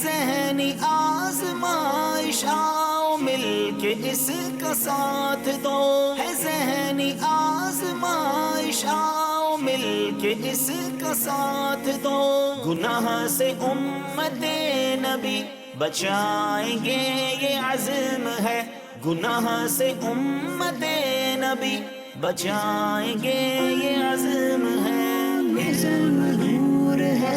ذہنی آزمائش، آؤ مل کے اس کا ساتھ دو، ہے ذہنی آزمائش، آؤ مل کے اس کا ساتھ دو، گناہ سے امت نبی بچائیں گے یہ عزم ہے، گناہ سے امت نبی بچائیں گے یہ عزم ہے، عزم نور ہے۔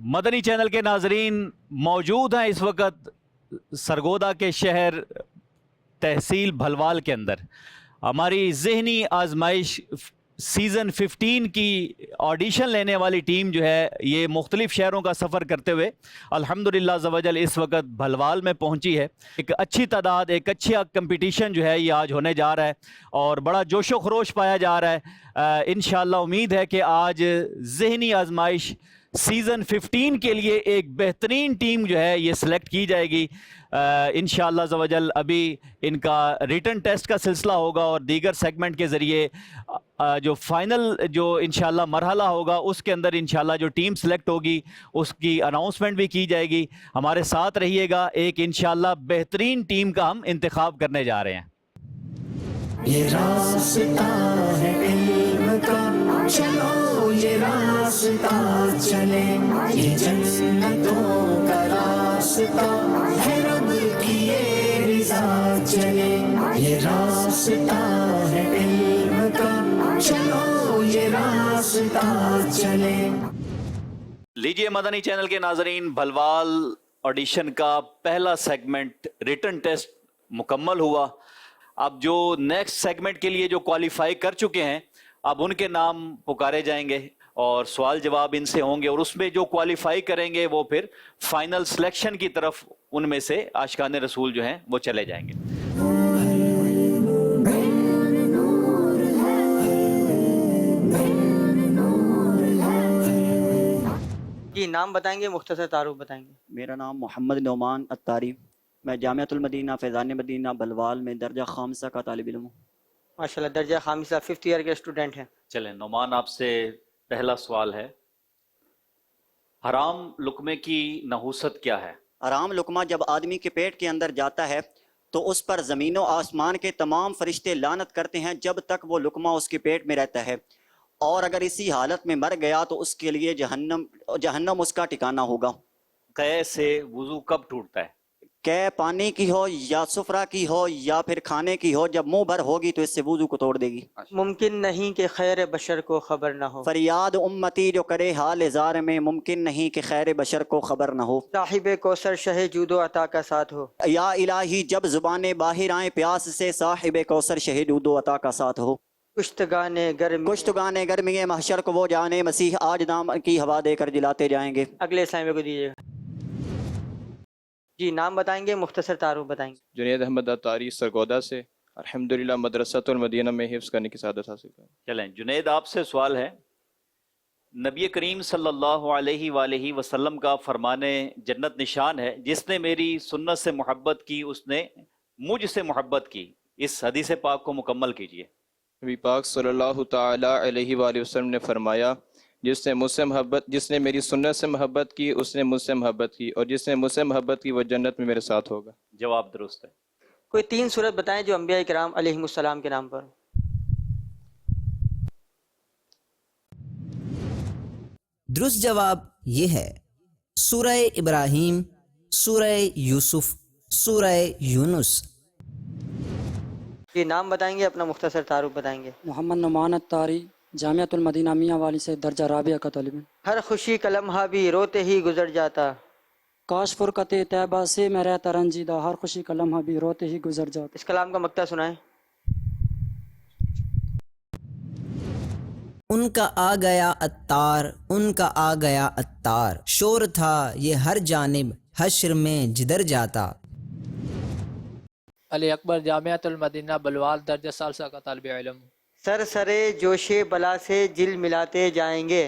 مدنی چینل کے ناظرین، موجود ہیں اس وقت سرگودا کے شہر تحصیل بھلوال کے اندر۔ ہماری ذہنی آزمائش سیزن 15 کی آڈیشن لینے والی ٹیم جو ہے یہ مختلف شہروں کا سفر کرتے ہوئے الحمدللہ عز و جل اس وقت بھلوال میں پہنچی ہے۔ ایک اچھی تعداد، ایک اچھا کمپٹیشن جو ہے یہ آج ہونے جا رہا ہے اور بڑا جوش و خروش پایا جا رہا ہے۔ انشاءاللہ امید ہے کہ آج ذہنی آزمائش سیزن 15 کے لیے ایک بہترین ٹیم جو ہے یہ سلیکٹ کی جائے گی۔ انشاءاللہ عز و جل ابھی ان کا ریٹن ٹیسٹ کا سلسلہ ہوگا اور دیگر سیگمنٹ کے ذریعے جو فائنل جو انشاءاللہ مرحلہ ہوگا اس کے اندر انشاءاللہ جو ٹیم سلیکٹ ہوگی اس کی اناؤنسمنٹ بھی کی جائے گی۔ ہمارے ساتھ رہیے گا، ایک انشاءاللہ بہترین ٹیم کا ہم انتخاب کرنے جا رہے ہیں۔ یہ راستہ ہے علم کا، چلو یہ راستہ چلے، یہ جنتوں کا راستہ ہے، رب کی یہ رضا چلے، یہ راستہ ہے علم کا، چلو یہ راستہ چلے۔ لیجئے مدنی چینل کے ناظرین، بھلوال آڈیشن کا پہلا سیگمنٹ ریٹن ٹیسٹ مکمل ہوا۔ اب جو نیکسٹ سیگمنٹ کے لیے جو کوالیفائی کر چکے ہیں اب ان کے نام پکارے جائیں گے اور سوال جواب ان سے ہوں گے، اور اس میں جو کوالیفائی کریں گے وہ پھر فائنل سلیکشن کی طرف ان میں سے عاشقان رسول جو ہیں وہ چلے جائیں گے۔ جی نام بتائیں گے، مختصر تعارف بتائیں گے؟ میرا نام محمد نعمان اتاری، میں جامعۃ المدینہ فیضان مدینہ بلوال میں درجہ خامسہ کا طالب علم ہوں۔ ماشاءاللہ، درجہ خامسہ 5th ایئر کے اسٹوڈنٹ ہیں۔ چلیں نعمان، آپ سے پہلا سوال ہے، حرام لقمے کی نحوست کیا ہے؟ حرام لقمہ جب آدمی کے پیٹ کے اندر جاتا ہے تو اس پر زمین و آسمان کے تمام فرشتے لعنت کرتے ہیں جب تک وہ لقمہ اس کے پیٹ میں رہتا ہے، اور اگر اسی حالت میں مر گیا تو اس کے لیے جہنم اس کا ٹھکانہ ہوگا۔ قے سے وضو کب ٹوٹتا ہے؟ کہ پانی کی ہو یا سفرہ کی ہو یا پھر کھانے کی ہو، جب منہ بھر ہوگی تو اس سے وضو کو توڑ دے گی۔ ممکن نہیں کہ خیر بشر کو خبر نہ ہو، فریاد امتی جو کرے حال زار میں، ممکن نہیں کہ خیر بشر کو خبر نہ ہو۔ صاحب کوثر شہ جود و عطا کا ساتھ ہو، یا الہی جب زبانیں باہر آئیں پیاس سے، صاحب کوثر شہ جود و عطا کا ساتھ ہو۔ کشتگان گرمی، کشتگان گرمی محشر کو وہ جانے، مسیح آج نام کی ہوا دے کر جلاتے جائیں گے۔ اگلے اسلامی کو دیجیے گا۔ جی نام بتائیں گے، مختصر تعارف بتائیں گے؟ جنید احمد اتاری سرگودا سے، الحمدللہ مدرسۃ المدینہ میں حفظ کرنے کی سعادت حاصل کی۔ چلیں جنید، آپ سے سوال ہے، نبی کریم صلی اللہ علیہ وآلہ وسلم کا فرمانے جنت نشان ہے، جس نے میری سنت سے محبت کی اس نے مجھ سے محبت کی، اس حدیث پاک کو مکمل کیجیے۔ نبی پاک صلی اللہ تعالی علیہ وآلہ وسلم نے فرمایا، جس نے میری سنت سے محبت کی اس نے مجھ سے محبت کی، اور جس نے مجھ سے محبت کی وہ جنت میں میرے ساتھ ہوگا۔ جواب درست ہے۔ کوئی 3 سورت بتائیں جو انبیاء کرام علیہم السلام کے نام پر۔ درست جواب یہ ہے سورہ ابراہیم، سورہ یوسف، سورہ یونس۔ یہ نام بتائیں گے، اپنا مختصر تعارف بتائیں گے؟ محمد نعمان اتاری، جامعۃ المدینہ میاں والی سے درجہ رابعہ کا طالب علم۔ ہر خوشی کا لمحہ بھی روتے ہی گزر جاتا، کاش فرقت طیبہ سے میں رہتا رنجیدہ، ہر خوشی کا لمحہ بھی روتے ہی گزر جاتا۔ اس کلام کا مقطع سنائیں۔ ان کا آ گیا عطار، ان کا آ گیا عطار، شور تھا یہ ہر جانب، حشر میں جدھر جاتا۔ علی اکبر، جامعۃ المدینہ بلوال، درجہ ثالثہ کا طالب علم۔ سر سرے جوش بلا سے جل ملاتے جائیں گے،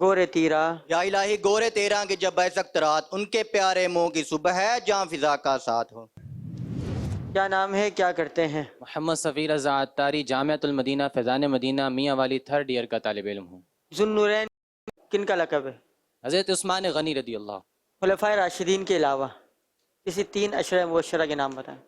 گورے تیرا یا الہی گورے تیرا کہ جب بیسکت رات ان کے پیارے منہ کی صبح ہے جہاں فضا کا ساتھ ہو. کیا نام ہے، کیا کرتے ہیں؟ محمد سفیر رضا عطاری، جامعۃ المدینہ فیضان مدینہ میاں والی 3rd ایئر کا طالب علم ہوں. ذوالنورین کن کا لقب ہے؟ حضرت عثمان غنی رضی اللہ. خلفائے راشدین کے علاوہ کسی 3 اشرہ مبشرہ کے نام بتائیں.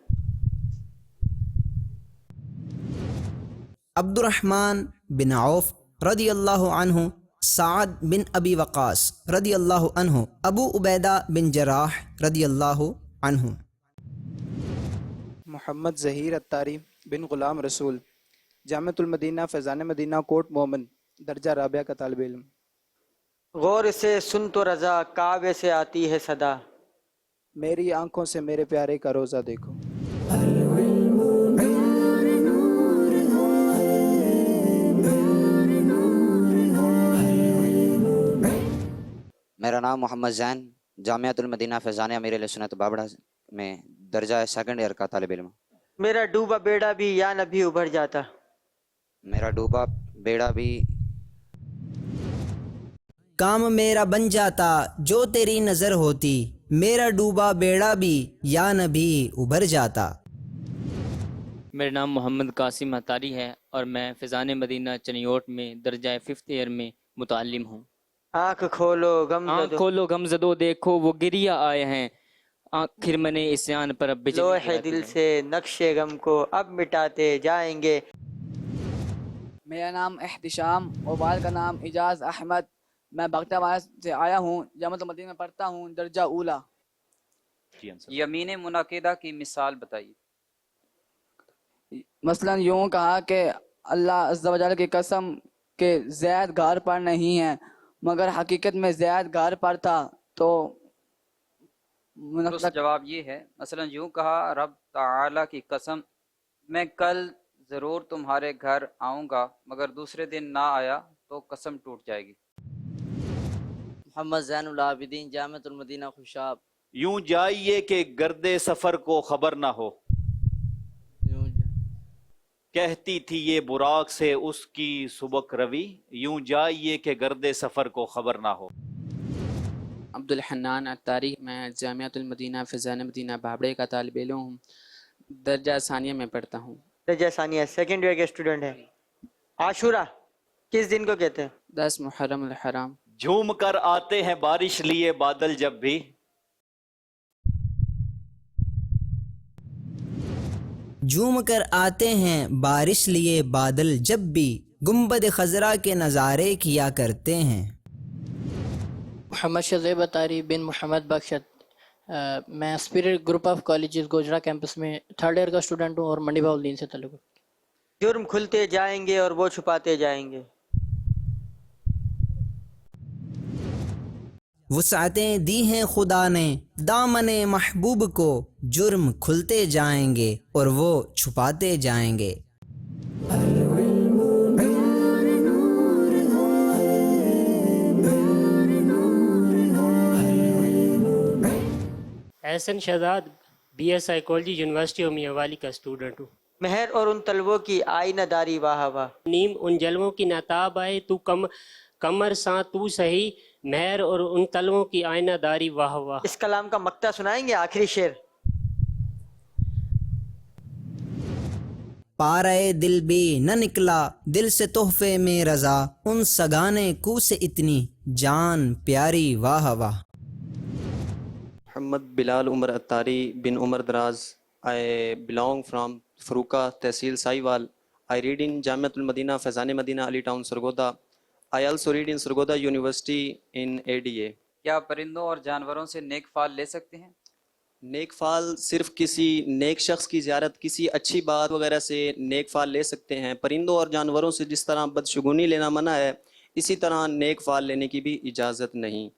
عبد الرحمن بن عوف رضی اللہ عنہ، سعد بن ابی وقاص رضی اللہ عنہ، ابو عبیدہ بن جراح رضی اللہ عنہ. محمد ظہیر عطاری بن غلام رسول، جامعۃ المدینہ فیضان مدینہ کوٹ مومن، درجہ رابعہ کا طالب علم. غور سے سن تو رضا، کعبے سے آتی ہے صدا. میری آنکھوں سے میرے پیارے کا روزہ دیکھو. میرا نام محمد زین، جامعۃ المدینہ فیضان امیر علیہ سنت بابڑا میں درجہ 2nd ایئر کا طالب علم. میرا ڈوبا بیڑا بھی یا نبی ابھر جاتا. میرا ڈوبا بیڑا بھی کام میرا بن جاتا جو تیری نظر ہوتی، میرا ڈوبا بیڑا بھی یا نبی ابھر جاتا. میرا نام محمد قاسم عطاری ہے اور میں فیضان مدینہ چنیوٹ میں درجہ 5th ایئر میں متعلم ہوں. آنکھ کھولو غم آنکھ کھولو غم زدو، دیکھو وہ گریہ آئے ہیں، آخر میں نے اسیان پر اب بجلی لوح گراتی دل ہے. سے نقش غم کو اب مٹاتے جائیں گے. میرا نام احتشام اور والد کا نام اجاز احمد. میں بغداد آباد سے آیا ہوں، جامعۃ المدینہ میں پڑھتا ہوں، درجہ اولا. یمین منعقدہ کی مثال بتائیے. مثلا یوں کہا کہ اللہ عز و جل کی قسم کہ زید گھر پر نہیں ہے، مگر حقیقت میں زید گھر پر تھا. تو درست جواب یہ ہے. مثلا یوں کہا رب تعالی کی قسم میں کل ضرور تمہارے گھر آؤں گا، مگر دوسرے دن نہ آیا تو قسم ٹوٹ جائے گی. محمد زین العابدین، جامعۃ المدینہ خوشاب. یوں جائیے کہ گرد سفر کو خبر نہ ہو، کہتی تھی یہ براق سے اس کی سبک روی. یوں جائیے کہ گرد سفر کو خبر نہ ہو. عبد الحنان عطاری، میں جامعۃ المدینہ فیضان مدینہ بابڑے کا طالب علم ہوں، درجہ ثانیہ میں پڑھتا ہوں. درجہ ثانیہ 2nd ایئر کے اسٹوڈنٹ ہیں. عاشورہ کس دن کو کہتے ہیں؟ 10 محرم الحرام. جھوم کر آتے ہیں بارش لیے بادل جب بھی، جھوم کر آتے ہیں بارش لیے بادل جب بھی، گنبد خضرا کے نظارے کیا کرتے ہیں. محمد شذیب عطاری بن محمد بخشت، میں Spirit Group of Colleges Gojra campus میں 3rd ایئر کا اسٹوڈنٹ ہوں اور منڈی بہاؤالدین سے تعلق ہے. جرم کھلتے جائیں گے اور وہ چھپاتے جائیں گے. وسعتیں دی ہیں خدا نے دامن محبوب کو، جرم کھلتے جائیں گے اور وہ چھپاتے جائیں گے. احسن شہزاد، BA سائیکالوجی یونیورسٹی اور میاں والی کا اسٹوڈنٹ ہوں. مہر اور ان طلبوں کی آئینہ داری واہ واہ. نیم ان جلووں کی نتاب آئے تو کمر ساں تو سہی، مہر اور ان طلبوں کی آئینہ داری واہ واہ. اس کلام کا مقطع سنائیں گے، آخری شعر. پارے دل بھی نہ نکلا دل سے تحفے میں رضا، ان سگانے کو سے اتنی جان پیاری واہ واہ. محمد بلال عمر عطاری بن عمر دراز. I belong from فروقہ tehsil Sahiwal. I read in Jamiatul Madina Faizan Madina Ali town Sargodha. I also read in Sargodha university in ADA. کیا پرندوں اور جانوروں سے نیک فال لے سکتے ہیں؟ نیک فال صرف کسی نیک شخص کی زیارت، کسی اچھی بات وغیرہ سے نیک فال لے سکتے ہیں. پرندوں اور جانوروں سے جس طرح بدشگونی لینا منع ہے، اسی طرح نیک فال لینے کی بھی اجازت نہیں.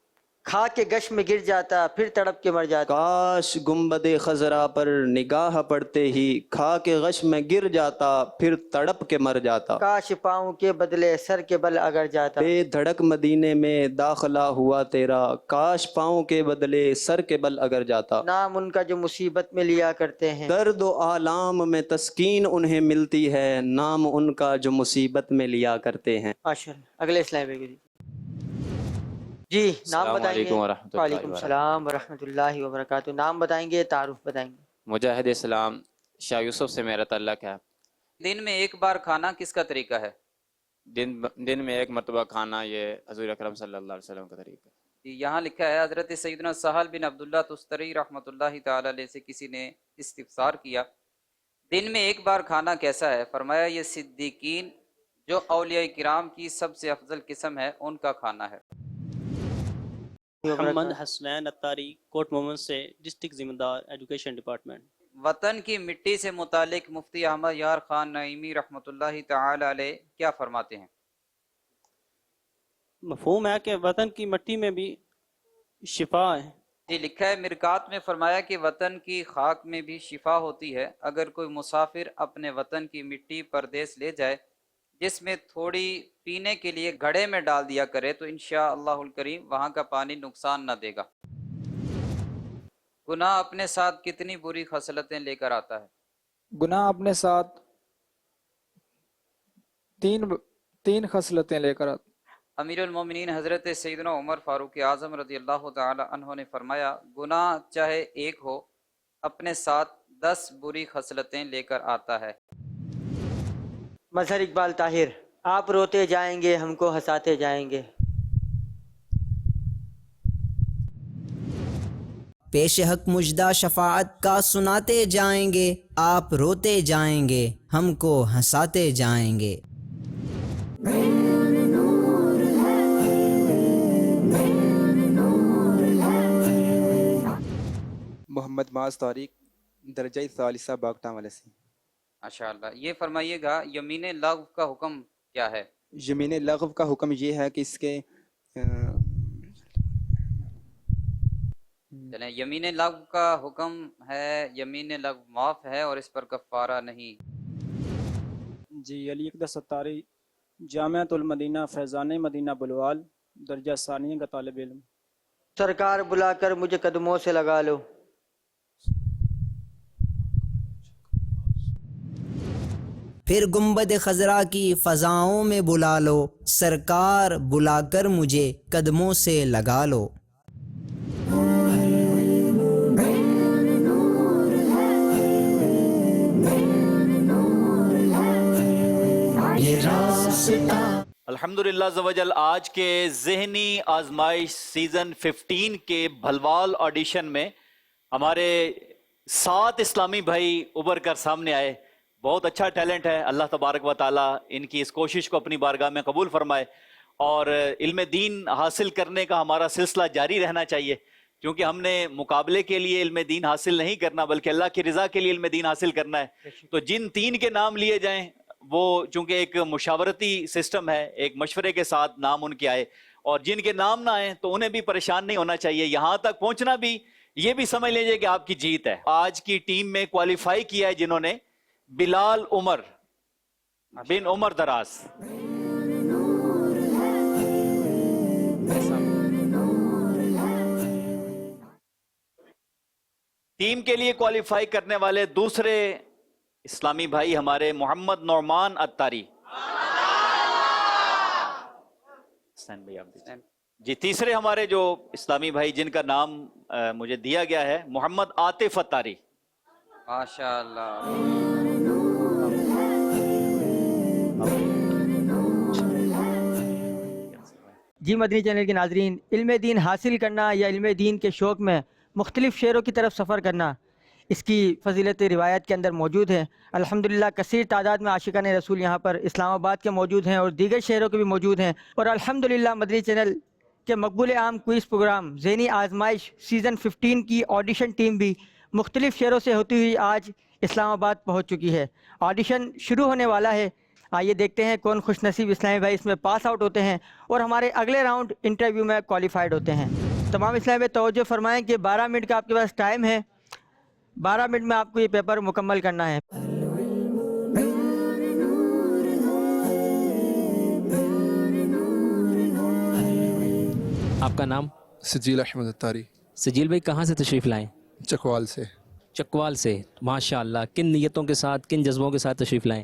کھا کے گش میں گر جاتا پھر تڑپ کے مر جاتا. کاش گنبد خضرا پر نگاہ پڑتے ہی کھا کے غش میں گر جاتا پھر تڑپ کے مر جاتا. کاش پاؤں کے بدلے سر کے بل اگر جاتا. بے دھڑک مدینے میں داخلہ ہوا تیرا، کاش پاؤں کے بدلے سر کے بل اگر جاتا. نام ان کا جو مصیبت میں لیا کرتے ہیں، درد و آلام میں تسکین انہیں ملتی ہے، نام ان کا جو مصیبت میں لیا کرتے ہیں. ماشاءاللہ. اگلے سلائیڈ پہ جی نام السلام بتائیں گے؟ علیکم ورحمۃ اللہ وعلیکم وبرکاتہ۔ السلام ورحمۃ اللہ وبرکاتہ۔ نام بتائیں گے، تعارف بتائیں گے؟ مجاہد اسلام شاہ یوسف سے میرا تعلق ہے۔ دن میں ایک بار کھانا کس کا طریقہ ہے؟ دن میں ایک مرتبہ کھانا یہ حضور اکرم صلی اللہ علیہ وسلم کا طریقہ ہے۔ یہاں لکھا ہے حضرت سیدنا سہل بن عبداللہ تستری رحمۃ اللہ تعالی علیہ سے کسی نے استفسار کیا، دن میں ایک بار کھانا کیسا ہے؟ فرمایا یہ صدیقین جو اولیاء کرام کی سب سے افضل قسم ہے ان کا کھانا ہے۔ محمد حسنین اتاری کوٹ مومن سے، ڈسٹرکٹ ذمہ دار ایجوکیشن ڈپارٹمنٹ۔ وطن کی مٹی سے متعلق مفتی احمد یار خان نعیمی رحمۃ اللہ تعالی علیہ کیا فرماتے ہیں؟ مفہوم ہے کہ وطن کی مٹی میں بھی شفا ہے۔ جی لکھا ہے مرکات میں فرمایا کہ وطن کی خاک میں بھی شفا ہوتی ہے، اگر کوئی مسافر اپنے وطن کی مٹی پردیس لے جائے جس میں تھوڑی پینے کے لیے گھڑے میں ڈال دیا کرے تو انشاءاللہ الکریم وہاں کا پانی نقصان نہ دے گا۔ گناہ اپنے ساتھ کتنی بری خصلتیں لے کر آتا ہے؟ گناہ اپنے ساتھ تین خصلتیں لے کر آتا۔ امیر المومنین حضرت سیدنا عمر فاروق اعظم رضی اللہ تعالی عنہ نے فرمایا گناہ چاہے ایک ہو اپنے ساتھ 10 بری خصلتیں لے کر آتا ہے۔ مظہر اقبال طاہر، آپ روتے جائیں گے ہم کو ہنساتے جائیں گے۔ پیش حق مجدہ شفاعت کا سناتے جائیں گے، آپ روتے جائیں گے ہم کو ہنساتے جائیں گے۔ محمد معاذ طارق، درجہ ثالثہ باگٹا والے سے۔ ماشاءاللہ، یہ فرمائیے گا یمین لغو کا حکم کیا ہے؟ یمین لغو کا حکم یہ ہے کہ اس کے چلیں، یمین لغو کا حکم ہے یمین لغو معاف ہے اور اس پر کفارہ نہیں۔ جی علی اقدس ستاری، جامعۃ المدینہ فیضان مدینہ بلوال، درجہ ثانیہ کا طالب علم۔ سرکار بلا کر مجھے قدموں سے لگا لو۔ پھر گنبد خضرا کی فضاؤں میں بلا لو، سرکار بلا کر مجھے قدموں سے لگا لو۔ الحمدللہ عز و جل آج کے ذہنی آزمائش سیزن 15 کے بھلوال آڈیشن میں ہمارے 7 اسلامی بھائی ابھر کر سامنے آئے۔ بہت اچھا ٹیلنٹ ہے، اللہ تبارک و تعالیٰ ان کی اس کوشش کو اپنی بارگاہ میں قبول فرمائے، اور علم دین حاصل کرنے کا ہمارا سلسلہ جاری رہنا چاہیے، کیونکہ ہم نے مقابلے کے لیے علم دین حاصل نہیں کرنا بلکہ اللہ کی رضا کے لیے علم دین حاصل کرنا ہے۔ تو جن 3 کے نام لیے جائیں وہ چونکہ ایک مشاورتی سسٹم ہے، ایک مشورے کے ساتھ نام ان کے آئے، اور جن کے نام نہ آئیں تو انہیں بھی پریشان نہیں ہونا چاہیے، یہاں تک پہنچنا بھی یہ بھی سمجھ لیجئے کہ آپ کی جیت ہے۔ آج کی ٹیم میں کوالیفائی کیا ہے جنہوں نے بلال عمر بن عمر دراز، ٹیم کے لیے کوالیفائی کرنے والے دوسرے اسلامی بھائی ہمارے محمد نعمان اتاری جی۔ تیسرے ہمارے جو اسلامی بھائی جن کا نام مجھے دیا گیا ہے محمد عاطف اتاری۔ ماشاءاللہ، جی مدنی چینل کے ناظرین، علم دین حاصل کرنا یا علم دین کے شوق میں مختلف شہروں کی طرف سفر کرنا، اس کی فضیلت روایت کے اندر موجود ہے۔ الحمدللہ کثیر تعداد میں عاشقان رسول یہاں پر اسلام آباد کے موجود ہیں اور دیگر شہروں کے بھی موجود ہیں، اور الحمدللہ مدنی چینل کے مقبول عام کوئز پروگرام ذہنی آزمائش سیزن 15 کی آڈیشن ٹیم بھی مختلف شہروں سے ہوتی ہوئی آج اسلام آباد پہنچ چکی ہے۔ آڈیشن شروع ہونے والا ہے، آئیے دیکھتے ہیں کون خوش نصیب اسلامی بھائی اس میں پاس آؤٹ ہوتے ہیں اور ہمارے اگلے راؤنڈ انٹرویو میں کوالیفائڈ ہوتے ہیں۔ تمام اسلامی بھائی توجہ فرمائیں کہ 12 منٹ کا آپ کے پاس ٹائم ہے، 12 منٹ میں آپ کو یہ پیپر مکمل کرنا ہے۔ آپ کا نام؟ سجیل احمد اتاری۔ سجیل بھائی کہاں سے تشریف لائیں؟ چکوال سے۔ چکوال سے، ماشاء اللہ۔ کن نیتوں کے ساتھ، کن جذبوں کے ساتھ تشریف لائیں؟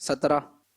17।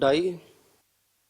2.5।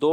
2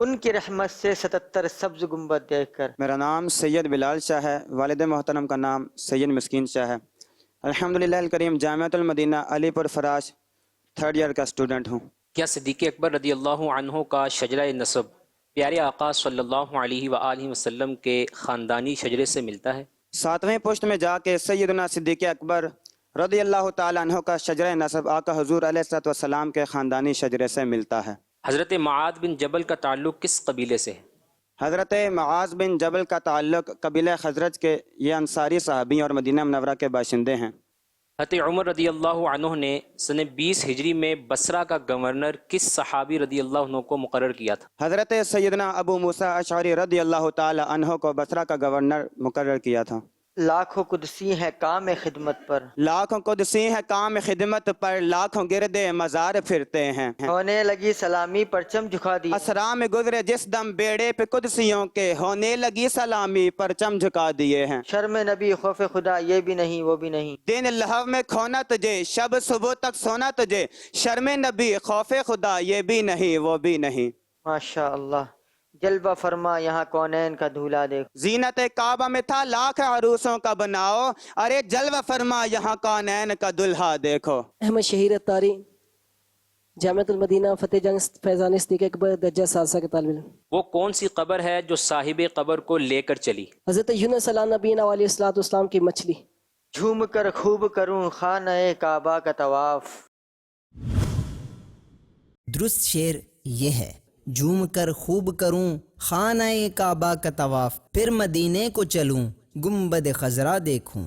ان کی رحمت سے 77 سبز گنبد دیکھ کر۔ میرا نام سید بلال شاہ ہے، والد محترم کا نام سید مسکین شاہ ہے۔ الحمدللہ الکریم جامعۃ المدینہ علی پور فراش 3rd ایئر کا اسٹوڈنٹ ہوں۔ کیا صدیق اکبر رضی اللہ عنہ کا شجرہ نسب پیارے آقا صلی اللہ علیہ وآلہ وسلم کے خاندانی شجرے سے ملتا ہے؟ 7ویں پشت میں جا کے سیدنا صدیق اکبر رضی اللہ تعالیٰ عنہ کا شجرہ نسب آقا حضور علیہ الصلوۃ والسلام کے خاندانی شجرے سے ملتا ہے۔ حضرت معاذ بن جبل کا تعلق کس قبیلے سے ہے؟ حضرت معاذ بن جبل کا تعلق قبیلہ خزرج کے، یہ انصاری صحابی اور مدینہ منورہ کے باشندے ہیں۔ حضرت عمر رضی اللہ عنہ نے سن 20 ہجری میں بصرہ کا گورنر کس صحابی رضی اللہ عنہ کو مقرر کیا تھا؟ حضرت سیدنا ابو موسیٰ اشعری رضی اللہ تعالی عنہ کو بصرہ کا گورنر مقرر کیا تھا۔ لاکھوں قدسی ہیں کام خدمت پر، لاکھوں قدسی ہیں کام خدمت پر، لاکھوں گرد مزار پھرتے ہیں۔ ہونے لگی سلامی پرچم جھکا دی، اسرا میں گزرے جس دم بیڑے پہ قدسیوں کے، ہونے لگی سلامی پرچم جھکا دیے ہیں۔ شرم نبی خوف خدا یہ بھی نہیں وہ بھی نہیں، دن لہو میں کھونا تجھے، شب صبح تک سونا تجھے، شرم نبی خوف خدا یہ بھی نہیں وہ بھی نہیں۔ ماشاء اللہ، جلوہ فرما یہاں کونین کا دھولا دیکھ، زینت کعبہ میں تھا لاکھ عروسوں کا بناؤ، ارے جلوہ فرما یہاں کونین کا دلہا دیکھو۔ احمد شہیر اتاری جامعۃ المدینہ فتح جنگ فیضان صدیق اکبر درجہ ثالثہ کے طالب علم۔ وہ کون سی قبر ہے جو صاحب قبر کو لے کر چلی؟ حضرت یونس علیہ نبینا علیہ الصلوۃ والسلام کی مچھلی۔ جھوم کر خوب کروں خانہ کعبہ کا طواف۔ درست شعر یہ ہے، جھوم کر خوب کروں خانہ کعبہ کا طواف، پھر مدینے کو چلوں گنبد خضرا دیکھوں۔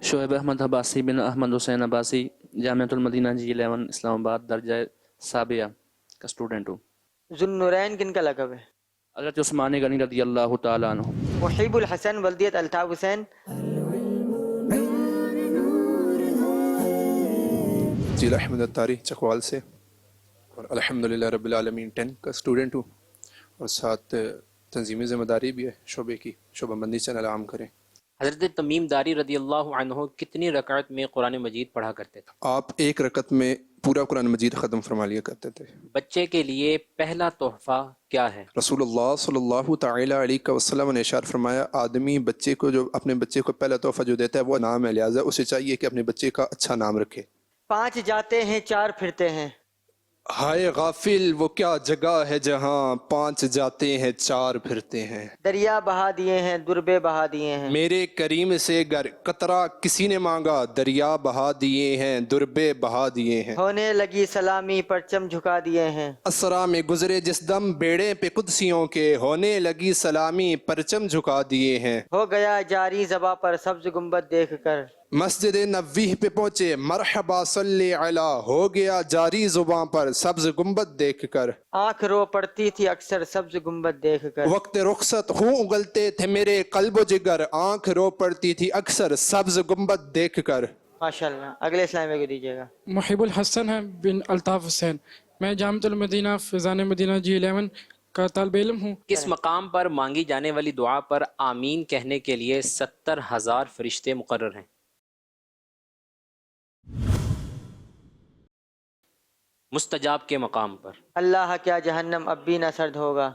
شعیب احمد عباسی بن احمد حسین عباسی جامعۃ المدینہ G11 اسلام آباد درجہ سابعہ کا اسٹوڈنٹ ہوں۔ ذوالنورین کن کا لقب ہے؟ حضرت عثمان غنی رضی اللہ تعالیٰ عنہ۔ محیب الحسن ولدیت الطاف حسین۔ ضلع احمد اتاری چکوال سے، اور الحمدللہ رب العالمین 10 کا اسٹوڈنٹ ہوں، اور ساتھ تنظیمی ذمہ داری بھی ہے شعبے کی، شعبہ بندی چینل عام کریں۔ حضرت تمیم داری رضی اللہ عنہ کتنی رکعت میں قرآن مجید پڑھا کرتے تھے؟ آپ 1 رکعت میں پورا قرآن مجید ختم فرما لیا کرتے تھے۔ بچے کے لیے پہلا تحفہ کیا ہے؟ رسول اللہ صلی اللہ تعالی علیہ وسلم نے ارشاد فرمایا، آدمی بچے کو جو اپنے بچے کو پہلا تحفہ جو دیتا ہے وہ نام ہے، لہٰذا اسے چاہیے کہ اپنے بچے کا اچھا نام رکھے۔ 5 جاتے ہیں 4 پھرتے ہیں، ہائے غافل وہ کیا جگہ ہے جہاں 5 جاتے ہیں 4 پھرتے ہیں۔ دریا بہا دیے ہیں دربے بہا دیے ہیں، میرے کریم سے گر قطرہ کسی نے مانگا، دریا بہا دیے ہیں دربے بہا دیے ہیں۔ ہونے لگی سلامی پرچم جھکا دیے ہیں، اسرا میں گزرے جس دم بیڑے پہ قدسیوں کے، ہونے لگی سلامی پرچم جھکا دیے ہیں۔ ہو گیا جاری زباں پر سبز گنبد دیکھ کر، مسجد نبوی پہ پہنچے مرحبا صلی علی، ہو گیا جاری زباں پر سبز گنبد دیکھ کر۔ آنکھ رو پڑتی تھی اکثر سبز گنبد دیکھ کر، وقت رخصت خون اگلتے تھے میرے قلب و جگر، آنکھ رو پڑتی تھی اکثر سبز گنبد دیکھ کر۔ ماشاءاللہ۔ اگلے اسلامیہ کو دیجیے گا۔ محیب الحسن ہے بن الطاف حسین، میں جامعۃ المدینہ فیضان مدینہ G11 کا طالب علم ہوں۔ کس مقام پر مانگی جانے والی دعا پر آمین کہنے کے لیے 70,000 فرشتے مقرر ہیں؟ مستجاب کے مقام پر۔ اللہ کیا جہنم اب بھی نہ سرد ہوگا،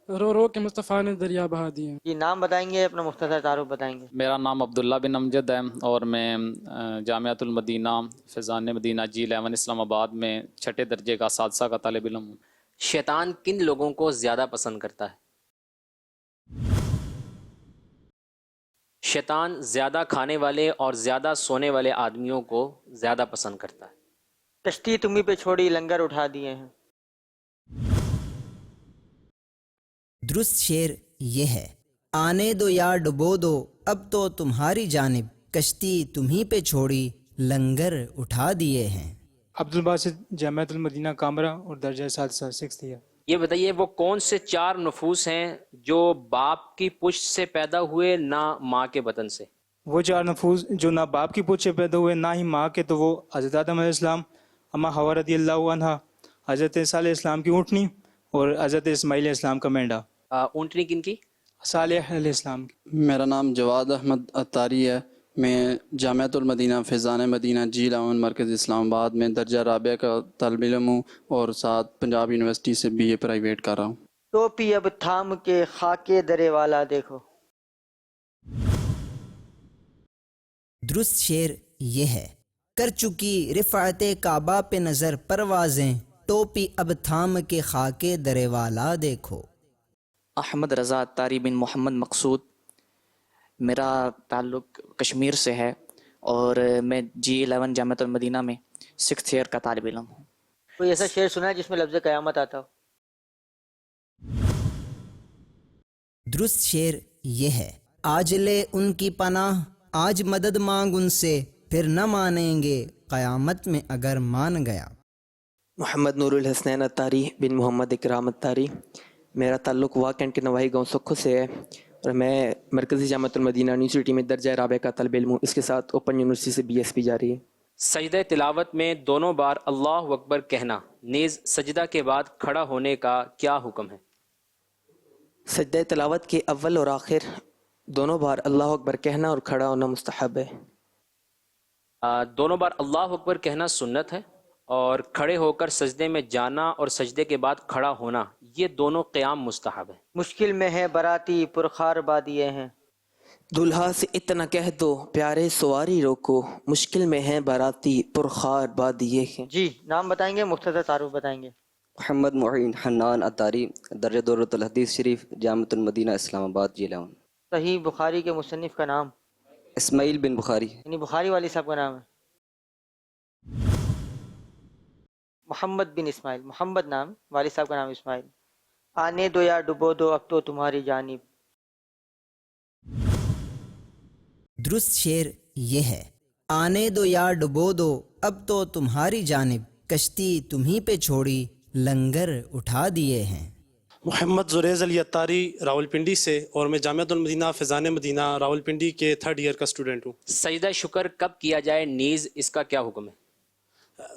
رو رو کے مصطفیٰ نے دریا بہا دیے۔ یہ نام بتائیں گے، اپنا مختصر تعارف بتائیں گے؟ میرا نام عبداللہ بن امجد ہے، اور میں جامعۃ المدینہ فیضان مدینہ G11 اسلام آباد میں 6 درجے کا سادسہ کا طالب علم ہوں۔ شیطان کن لوگوں کو زیادہ پسند کرتا ہے؟ شیطان زیادہ کھانے والے اور زیادہ سونے والے آدمیوں کو زیادہ پسند کرتا ہے۔ کشتی تمہیں پہ چھوڑی لنگر اٹھا دیے ہیں۔ درست شعر یہ ہے، آنے دو یا ڈبو دو اب تو تمہاری جانب، کشتی تمہیں پہ چھوڑی لنگر اٹھا دیے ہیں۔ عبدالباسط جامعۃ المدینہ کامرہ اور درجہ ثالثہ 6th ایئر۔ یہ بتائیے وہ کون سے 4 نفوس ہیں جو باپ کی پشت سے پیدا ہوئے نہ ماں کے بطن سے؟ وہ 4 نفوس جو نہ باپ کی پشت سے پیدا ہوئے نہ ہی ماں کے، تو وہ حضرت آدم علیہ السلام، اما حوا رضی اللہ عنہا، حضرت صالح علیہ السلام کی اونٹنی اور حضرت اسماعیل علیہ السلام کا مینڈا۔ اونٹنی کن کی؟ صالح علیہ السلام کی۔ میرا نام جواد احمد اتاری ہے، میں جامعۃ المدینہ فیضان مدینہ G11 مرکز اسلام آباد میں درجہ رابعہ کا طالب علم ہوں، اور ساتھ پنجاب یونیورسٹی سے BA پرائیویٹ کر رہا ہوں۔ ٹوپی اب تھام کے خاکے درے والا دیکھو. درست شعر یہ ہے: کر چکی رفعت کعبہ پہ نظر پروازیں، ٹوپی اب تھام کے خاکے درے والا دیکھو. احمد رضا عطاری بن محمد مقصود. میرا تعلق کشمیر سے ہے اور میں G11 جامعۃ المدینہ میں 6th ایئر کا طالب علم ہوں. کوئی ایسا شعر سنا ہے جس میں لفظ قیامت آتا ہو؟ درست شعر یہ ہے: آج لے ان کی پناہ، آج مدد مانگ ان سے، پھر نہ مانیں گے قیامت میں اگر مان گیا. محمد نور الحسنین عطاری بن محمد اکرام عطاری. میرا تعلق واہ کینٹ کے نواحی گاؤں سکھو سے ہے اور میں مرکزی جامعۃ المدینہ یونیورسٹی میں درجہ رابع کا طالب علم ہوں. اس کے ساتھ اوپن یونیورسٹی سے BSc جاری ہے. سجدہ تلاوت میں دونوں بار اللہ اکبر کہنا نیز سجدہ کے بعد کھڑا ہونے کا کیا حکم ہے؟ سجدہ تلاوت کے اول اور آخر دونوں بار اللہ اکبر کہنا اور کھڑا ہونا مستحب ہے. دونوں بار اللہ اکبر کہنا سنت ہے اور کھڑے ہو کر سجدے میں جانا اور سجدے کے بعد کھڑا ہونا یہ دونوں قیام مستحب ہے. مشکل میں ہے براتی پرخار بادیے ہیں. دلہا سے اتنا کہہ دو پیارے سواری روکو، مشکل میں ہے باراتی پرخار بادیے ہیں. جی نام بتائیں گے، مختصر تعارف بتائیں گے. محمد معین حنان عطاری، درجہ دورۃ الحدیث شریف، جامعۃ المدینہ اسلام آباد G11. صحیح بخاری کے مصنف کا نام؟ اسماعیل بن بخاری. یعنی بخاری والی صاحب کا نام ہے محمد بن اسماعیل. محمد نام، والد صاحب کا نام اسماعیل. آنے دو یا ڈبو دو اب تو تمہاری جانب. درست شعر یہ ہے: آنے دو یا ڈبو دو اب تو تمہاری جانب، کشتی تمہیں پہ چھوڑی لنگر اٹھا دیے ہیں. محمد زریز علی عطاری راولپنڈی سے، اور میں جامعۃ المدینہ فیضان مدینہ راولپنڈی کے 3rd ایئر کا اسٹوڈنٹ ہوں. سجدہ شکر کب کیا جائے نیز اس کا کیا حکم ہے؟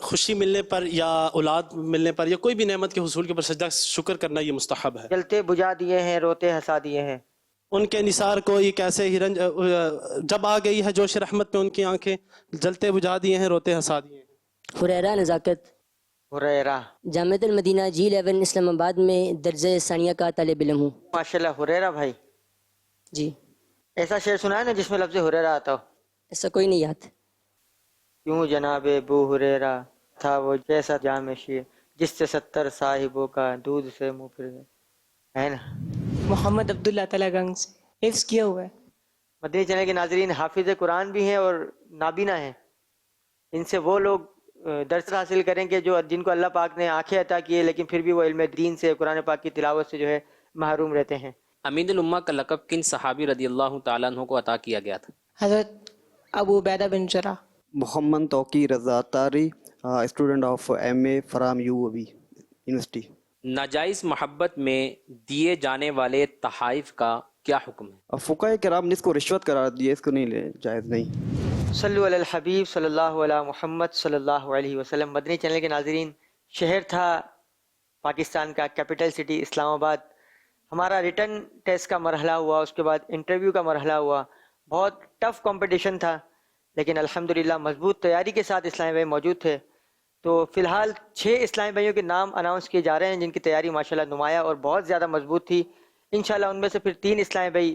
خوشی ملنے پر یا اولاد ملنے پر یا کوئی بھی نعمت کے حصول کے پر سجدہ شکر کرنا یہ مستحب ہے. جلتے بجھا دیے ہیں، روتے ہنسا دیے ہیں. ان کے نثار کو ایک ایسے ہی رنج جب آ گئی ہے جوش رحمت میں ان کی آنکھیں، جلتے بجھا دیے ہیں، روتے ہنسا دیے ہیں. حریرہ نزاکت. حریرہ جامعۃ المدینہ G11 اسلام آباد میں درجہ ثانیہ کا طالب علم ہوں. ماشاءاللہ. حریرہ بھائی جی ایسا شعر سنا ہے نا جس میں لفظ حریرہ آتا ہو؟ ایسا کوئی نہیں یاد. کیوں جناب ابو حریرہ تھا وہ جیسا جام شیر، جس سے 70 صاحبوں کا دودھ سے منہ پھر گئے، ہے نا؟ محمد عبداللہ تعالیٰ گنگ سے حفظ کیا ہوا ہے. مدنی چینل کے ناظرین حافظ قرآن بھی ہیں اور نابینا ہیں. ان سے وہ لوگ درس حاصل کریں کہ جن کو اللہ پاک نے آنکھیں عطا کی ہے لیکن پھر بھی وہ علم دین سے، قرآن پاک کی تلاوت سے جو ہے محروم رہتے ہیں. امین الامہ کا لقب کن صحابی رضی اللہ تعالیٰ عنہ کو عطا کیا گیا تھا؟ حضرت Abu Ubaidah bin Jarrah. Muhammad Tauqeer Raza Attari, student of MA from UOB university. ناجائز محبت میں دیے جانے والے تحائف کا کیا حکم ہے؟ فقہائے کرام نے اس کو رشوت قرار دیا، اس کو نہیں لے جائز نہیں. صلو علی الحبیب صلی اللہ علیہ محمد صلی اللہ علیہ وسلم. مدنی چینل کے ناظرین، شہر تھا پاکستان کا، کیپٹل سٹی اسلام آباد. ہمارا ریٹن ٹیسٹ کا مرحلہ ہوا، اس کے بعد انٹرویو کا مرحلہ ہوا. بہت ٹف کمپٹیشن تھا لیکن الحمدللہ مضبوط تیاری کے ساتھ اسلامی بھائی موجود تھے. تو فی الحال 6 اسلامی بھائیوں کے نام اناؤنس کیے جا رہے ہیں جن کی تیاری ماشاءاللہ نمایاں اور بہت زیادہ مضبوط تھی. انشاءاللہ ان میں سے پھر 3 اسلامی بھائی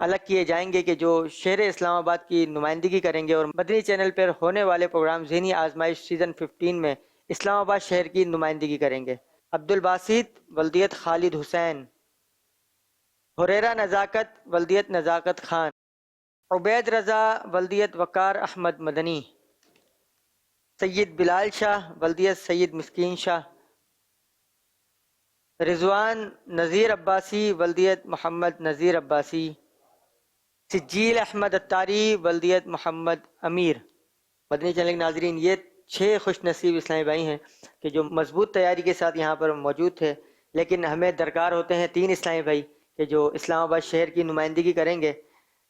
الگ کیے جائیں گے کہ جو شہر اسلام آباد کی نمائندگی کریں گے اور مدنی چینل پر ہونے والے پروگرام ذہنی آزمائش سیزن 15 میں اسلام آباد شہر کی نمائندگی کریں گے. عبدالباسط ولدیت خالد حسین، حریرہ نزاکت ولدیت نزاکت خان، عبید رضا ولدیت وقار احمد مدنی، سید بلال شاہ ولدیت سید مسکین شاہ، رضوان نذیر عباسی ولدیت محمد نذیر عباسی، سجیل احمد عطاری ولدیت محمد امیر. مدنی چینل کے ناظرین، یہ 6 خوش نصیب اسلامی بھائی ہیں کہ جو مضبوط تیاری کے ساتھ یہاں پر موجود تھے. لیکن ہمیں درکار ہوتے ہیں 3 اسلامی بھائی کہ جو اسلام آباد شہر کی نمائندگی کریں گے.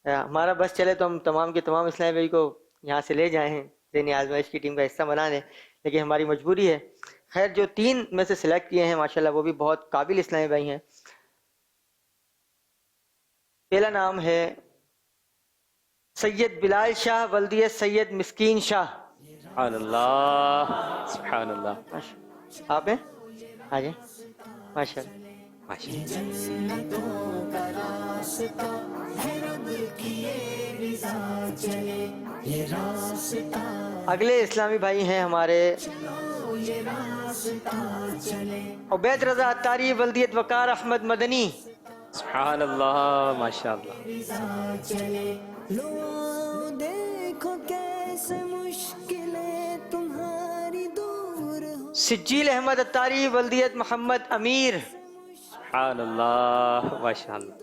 ہمارا بس چلے تو ہم تمام کے تمام اسلامی بھائی کو یہاں سے لے جائیں، ذہنی آزمائش کی ٹیم کا حصہ بنا دیں، لیکن ہماری مجبوری ہے. خیر جو 3 میں سے سلیکٹ کیے ہیں ماشاءاللہ وہ بھی بہت قابل اسلامی بھائی ہیں. پہلا نام ہے سید بلال شاہ ولدیت سید مسکین شاہ. سبحان اللہ، سبحان اللہ. آپ ہیں؟ آ جائیں. ماشاءاللہ. اگلے اسلامی بھائی ہیں ہمارے عبید رضا اتاری ولدیت وقار احمد مدنی. سبحان اللہ، ماشاء اللہ. سجیل احمد اتاری ولدیت محمد امیر. سبحان اللہ، ماشاء اللہ.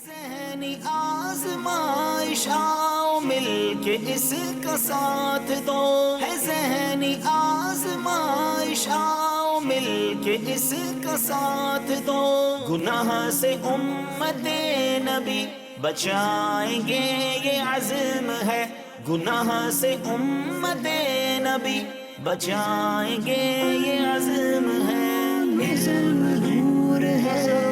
ذہنی آزمائش آؤ مل کے اس کا ساتھ دو، ہے ذہنی آزمائش آؤ مل کے اس کا ساتھ دو. گناہ سے امت نبی بچائیں گے یہ عزم ہے، گناہ سے امت نبی بچائیں گے یہ عزم ہے. یہ ضرور ہے